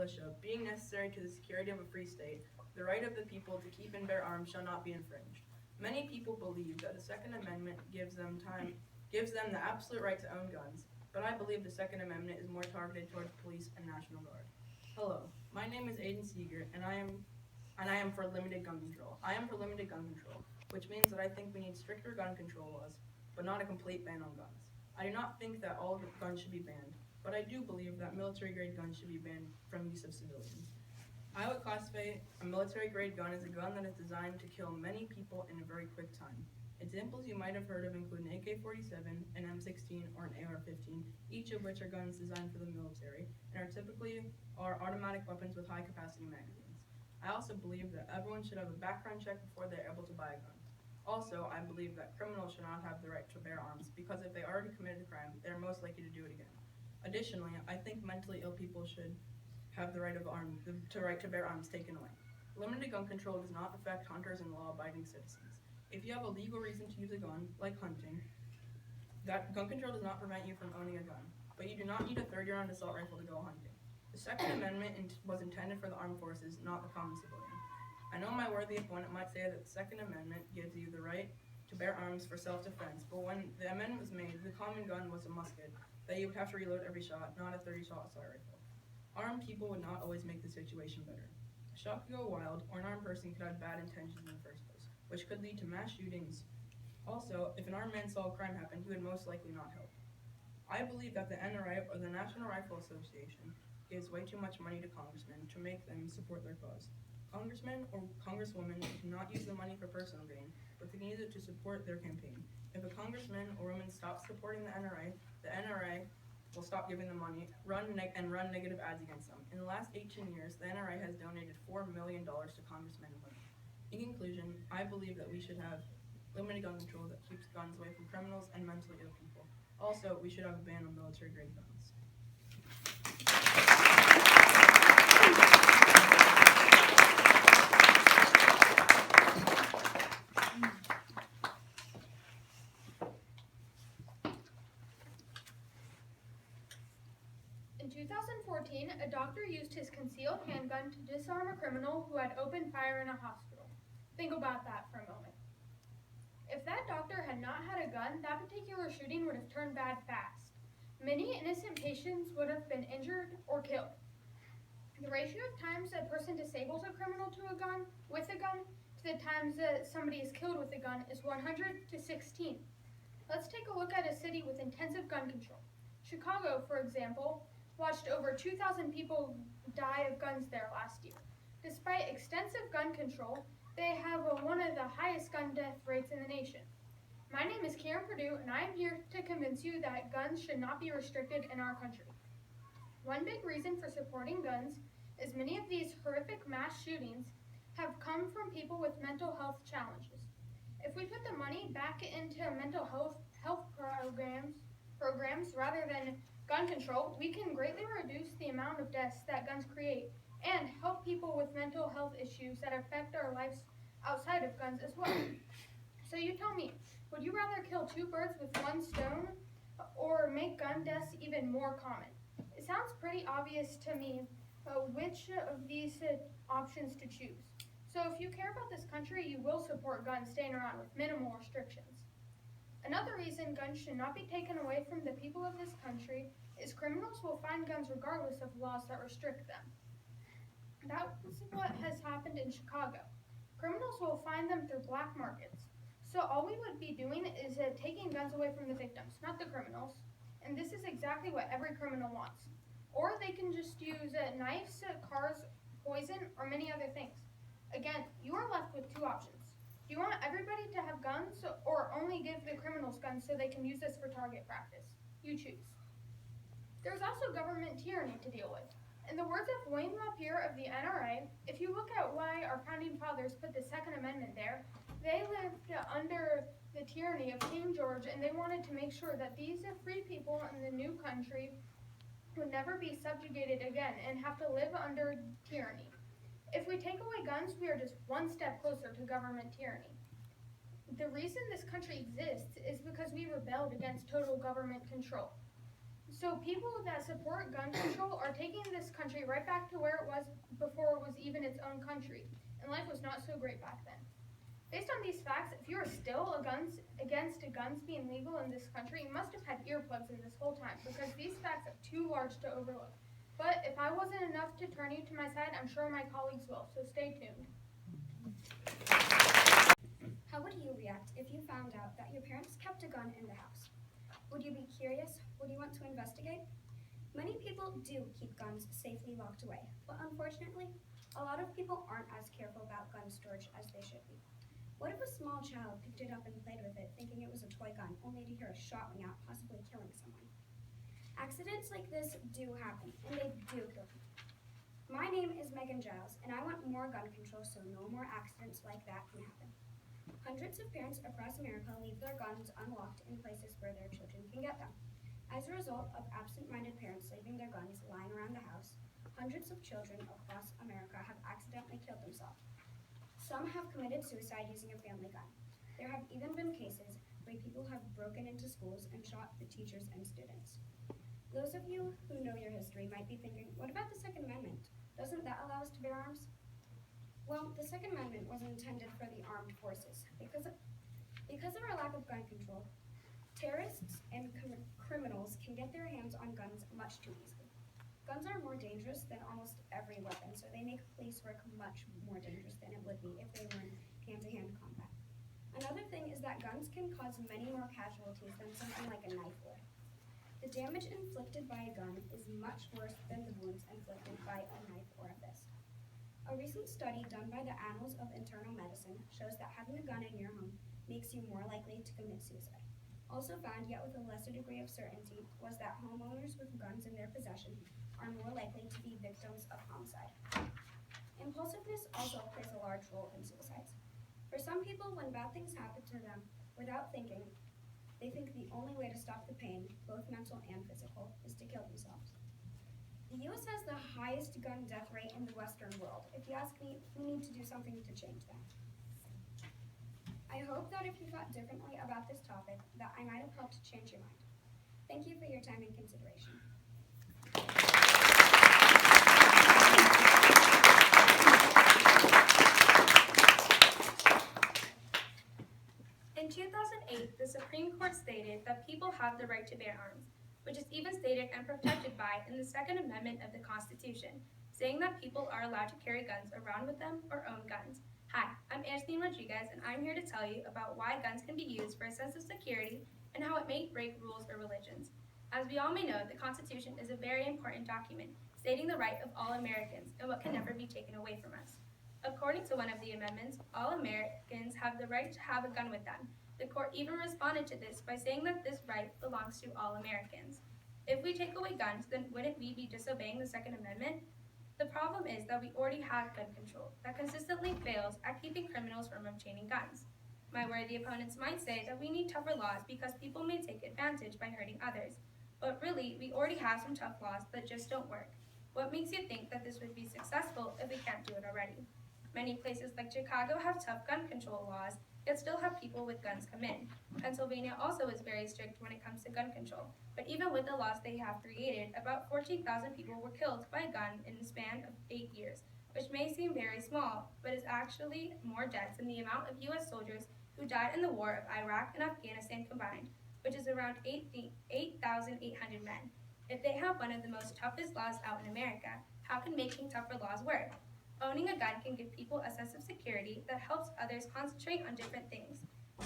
militia, being necessary to the security of a free state, the right of the people to keep and bear arms shall not be infringed. Many people believe that the Second Amendment gives them the absolute right to own guns, but I believe the Second Amendment is more targeted towards police and National Guard. Hello, my name is Aiden Seeger, and I am for limited gun control. I am for limited gun control, which means that I think we need stricter gun control laws, but not a complete ban on guns. I do not think that all guns should be banned, but I do believe that military-grade guns should be banned from use of civilians. I would classify a military-grade gun as a gun that is designed to kill many people in a very quick time. Examples you might have heard of include an AK-47, an M16, or an AR-15, each of which are guns designed for the military and are typically automatic weapons with high-capacity magazines. I also believe that everyone should have a background check before they're able to buy a gun. Also, I believe that criminals should not have the right to bear arms because if they already committed a crime, they are most likely to do it again. Additionally, I think mentally ill people should have the right to bear arms taken away. Limited gun control does not affect hunters and law-abiding citizens. If you have a legal reason to use a gun, like hunting, that gun control does not prevent you from owning a gun, but you do not need a 30-round assault rifle to go hunting. The Second Amendment was intended for the armed forces, not the common civilian. I know my worthy opponent might say that the Second Amendment gives you the right to bear arms for self-defense, but when the amendment was made, the common gun was a musket that you would have to reload every shot, not a 30-shot assault rifle. Armed people would not always make the situation better. A shot could go wild, or an armed person could have bad intentions in the first place, which could lead to mass shootings. Also, if an armed man saw a crime happen, he would most likely not help. I believe that the NRA, or the National Rifle Association, gives way too much money to congressmen to make them support their cause. Congressmen or congresswomen do not use the money for personal gain, but they can use it to support their campaign. If a congressman or woman stops supporting the NRA will stop giving them money, run negative ads against them. In the last 18 years, the NRA has donated $4 million to congressmen and women. In conclusion, I believe that we should have limited gun control that keeps guns away from criminals and mentally ill people. Also, we should have a ban on military-grade guns. In 2014, a doctor used his concealed handgun to disarm a criminal who had opened fire in a hospital. Think about that for a moment. If that doctor had not had a gun, that particular shooting would have turned bad fast. Many innocent patients would have been injured or killed. The ratio of times a person disables a criminal with a gun to the times that somebody is killed with a gun is 100 to 16. Let's take a look at a city with intensive gun control. Chicago, for example, watched over 2,000 people die of guns there last year. Despite extensive gun control, they have one of the highest gun death rates in the nation. My name is Karen Purdue, and I am here to convince you that guns should not be restricted in our country. One big reason for supporting guns is many of these horrific mass shootings have come from people with mental health challenges. If we put the money back into mental health programs rather than gun control, we can greatly reduce the amount of deaths that guns create and help people with mental health issues that affect our lives outside of guns as well. So you tell me, would you rather kill two birds with one stone or make gun deaths even more common? It sounds pretty obvious to me which of these options to choose. So if you care about this country, you will support guns staying around with minimal restrictions. Another reason guns should not be taken away from the people of this country is criminals will find guns regardless of laws that restrict them. That's what has happened in Chicago. Criminals will find them through black markets. So all we would be doing is taking guns away from the victims, not the criminals. And this is exactly what every criminal wants. Or they can just use knives, cars, poison, or many other things. Again, you are left with two options. Do you want everybody to have guns or only give the criminals guns so they can use this for target practice? You choose. There's also government tyranny to deal with. In the words of Wayne LaPierre of the NRA, if you look at why our founding fathers put the Second Amendment there, they lived under the tyranny of King George, and they wanted to make sure that these free people in the new country would never be subjugated again and have to live under tyranny. If we take away guns, we are just one step closer to government tyranny. The reason this country exists is because we rebelled against total government control. So people that support gun control are taking this country right back to where it was before it was even its own country, and life was not so great back then. Based on these facts, if you are still against guns being legal in this country, you must have had earplugs in this whole time, because these facts are too large to overlook. But if I wasn't enough to turn you to my side, I'm sure my colleagues will, so stay tuned. How would you react if you found out that your parents kept a gun in the house? Would you be curious? Would you want to investigate? Many people do keep guns safely locked away, but unfortunately, a lot of people aren't as careful about gun storage as they should be. What if a small child picked it up and played with it, thinking it was a toy gun, only to hear a shot ring out, possibly killing someone? Accidents like this do happen, and they do kill people. My name is Megan Giles, and I want more gun control so no more accidents like that can happen. Hundreds of parents across America leave their guns unlocked in places where their children can get them. As a result of absent-minded parents leaving their guns lying around the house, hundreds of children across America have accidentally killed themselves. Some have committed suicide using a family gun. There have even been cases where people have broken into schools and shot the teachers and students. Those of you who know your history might be thinking, what about the Second Amendment? Doesn't that allow us to bear arms? Well, the Second Amendment was intended for the armed forces. Because of our lack of gun control, terrorists and criminals can get their hands on guns much too easily. Guns are more dangerous than almost every weapon, so they make police work much more dangerous than it would be if they were in hand-to-hand combat. Another thing is that guns can cause many more casualties than something like a knife would. The damage inflicted by a gun is much worse than the wounds inflicted by a knife or a fist. A recent study done by the Annals of Internal Medicine shows that having a gun in your home makes you more likely to commit suicide. Also found, yet with a lesser degree of certainty, was that homeowners with guns in their possession are more likely to be victims of homicide. Impulsiveness also plays a large role in suicides. For some people, when bad things happen to them, without thinking, they think the only way to stop the pain, both mental and physical, is to kill themselves. The U.S. has the highest gun death rate in the Western world. If you ask me, we need to do something to change that. I hope that if you thought differently about this topic, that I might have helped change your mind. Thank you for your time and consideration. In 2008, the Supreme Court stated that people have the right to bear arms, which is even stated and protected by in the Second Amendment of the Constitution, saying that people are allowed to carry guns around with them or own guns. Hi, I'm Anthony Rodriguez, and I'm here to tell you about why guns can be used for a sense of security and how it may break rules or religions. As we all may know, the Constitution is a very important document, stating the right of all Americans and what can never be taken away from us. According to one of the amendments, all Americans have the right to have a gun with them. The court even responded to this by saying that this right belongs to all Americans. If we take away guns, then wouldn't we be disobeying the Second Amendment? The problem is that we already have gun control that consistently fails at keeping criminals from obtaining guns. My worthy opponents might say that we need tougher laws because people may take advantage by hurting others, but really, we already have some tough laws that just don't work. What makes you think that this would be successful if we can't do it already? Many places like Chicago have tough gun control laws, yet still have people with guns come in. Pennsylvania also is very strict when it comes to gun control, but even with the laws they have created, about 14,000 people were killed by a gun in the span of 8 years, which may seem very small, but is actually more deaths than the amount of U.S. soldiers who died in the war of Iraq and Afghanistan combined, which is around 8,800 men. If they have one of the most toughest laws out in America, how can making tougher laws work? Owning a gun can give people a sense of security that helps others concentrate on different things.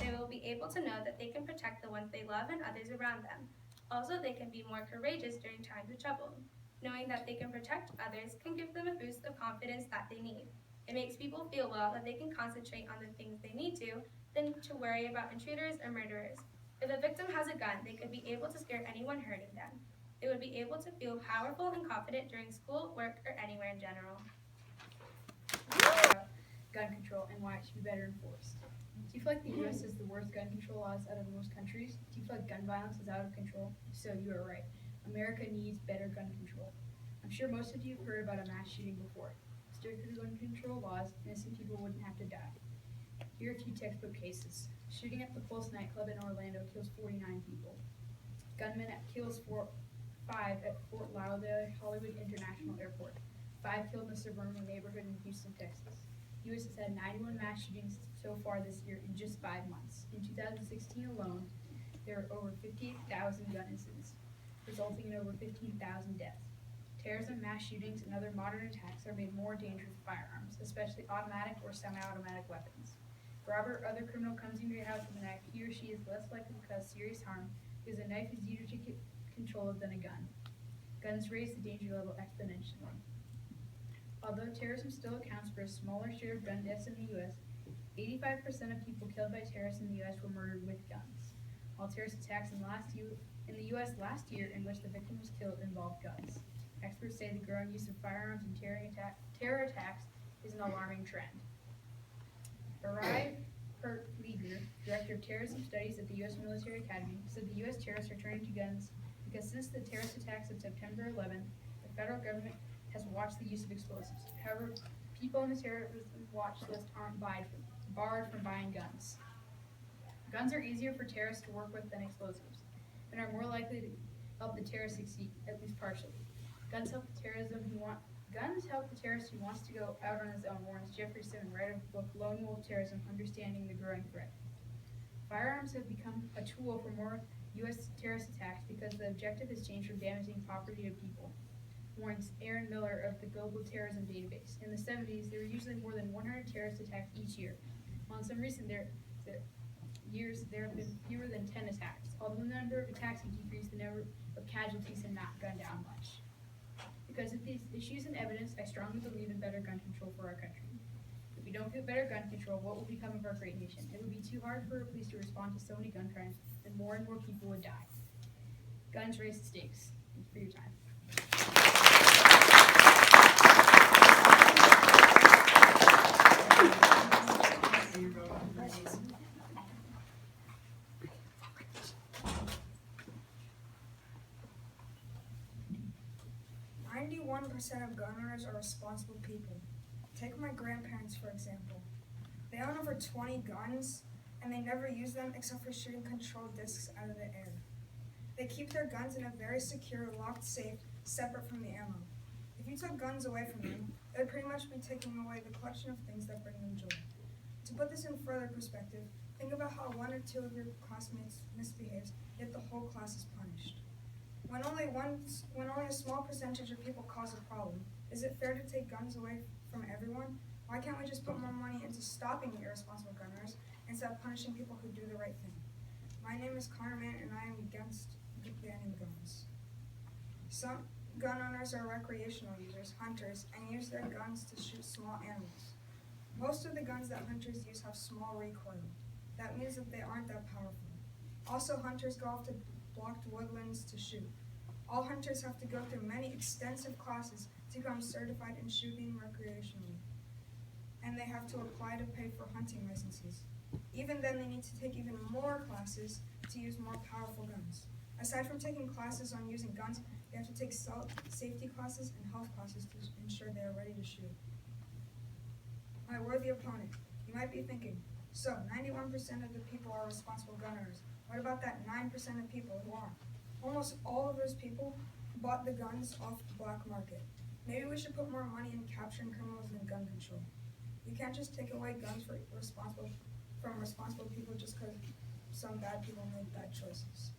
They will be able to know that they can protect the ones they love and others around them. Also, they can be more courageous during times of trouble. Knowing that they can protect others can give them a boost of confidence that they need. It makes people feel well that they can concentrate on the things they need to than to worry about intruders or murderers. If a victim has a gun, they could be able to scare anyone hurting them. They would be able to feel powerful and confident during school, work, or anywhere in general. Gun control and why it should be better enforced. Do you feel like the U.S. has the worst gun control laws out of most countries? Do you feel like gun violence is out of control? If so, you are right. America needs better gun control. I'm sure most of you have heard about a mass shooting before. Stricter gun control laws, innocent people wouldn't have to die. Here are a few textbook cases. Shooting at the Pulse nightclub in Orlando kills 49 people. Gunman kills 5 at Fort Lauderdale Hollywood International Airport. 5 killed in a suburban neighborhood in Houston, Texas. The U.S. has had 91 mass shootings so far this year in just 5 months. In 2016 alone, there were over 58,000 gun incidents, resulting in over 15,000 deaths. Terrorism, mass shootings, and other modern attacks are made more dangerous with firearms, especially automatic or semi-automatic weapons. If a robber or other criminal comes into your house with a knife, he or she is less likely to cause serious harm because a knife is easier to control than a gun. Guns raise the danger level exponentially. Although terrorism still accounts for a smaller share of gun deaths in the U.S., 85% of people killed by terrorists in the U.S. were murdered with guns. All terrorist attacks in the U.S. last year in which the victim was killed involved guns. Experts say the growing use of firearms in terror attacks is an alarming trend. Arai Pertliger, Director of Terrorism Studies at the U.S. Military Academy, said the U.S. terrorists are turning to guns because since the terrorist attacks of September 11th, the federal government has watched the use of explosives. However, people on the terrorist watch list aren't barred from buying guns. Guns are easier for terrorists to work with than explosives, and are more likely to help the terrorist succeed, at least partially. Guns help the terrorist who wants to go out on his own, warns Jeffrey Simon, writer of the book Lone Wolf Terrorism, Understanding the Growing Threat. Firearms have become a tool for more U.S. terrorist attacks because the objective has changed from damaging property to people, warns Aaron Miller of the Global Terrorism Database. In the 70s, there were usually more than 100 terrorist attacks each year, while in some recent years there have been fewer than 10 attacks. Although the number of attacks has decreased, the number of casualties have not gone down much. Because of these issues and evidence, I strongly believe in better gun control for our country. If we don't get better gun control, what will become of our great nation? It would be too hard for police to respond to so many gun crimes, and more people would die. Guns raise the stakes. Thank you for your time. Ninety-one percent of gun owners are responsible people. Take my grandparents, for example. They own over 20 guns, and they never use them except for shooting controlled discs out of the air. They keep their guns in a very secure, locked safe, separate from the ammo. If you took guns away from them, it would pretty much be taking away the collection of things that bring them joy. To put this in further perspective, think about how 1 or 2 of your classmates misbehaves, yet the whole class is punished. When only a small percentage of people cause a problem, is it fair to take guns away from everyone? Why can't we just put more money into stopping irresponsible gun owners instead of punishing people who do the right thing? My name is Connor Mann, and I am against banning guns. Some gun owners are recreational users, hunters, and use their guns to shoot small animals. Most of the guns that hunters use have small recoil. That means that they aren't that powerful. Also, hunters go off to blocked woodlands to shoot. All hunters have to go through many extensive classes to become certified in shooting recreationally, and they have to apply to pay for hunting licenses. Even then, they need to take even more classes to use more powerful guns. Aside from taking classes on using guns, they have to take safety classes and health classes to ensure they are ready to shoot. My worthy opponent, you might be thinking, so 91% of the people are responsible gun owners. What about that 9% of people who aren't? Almost all of those people bought the guns off the black market. Maybe we should put more money in capturing criminals and gun control. You can't just take away guns from responsible people just because some bad people made bad choices.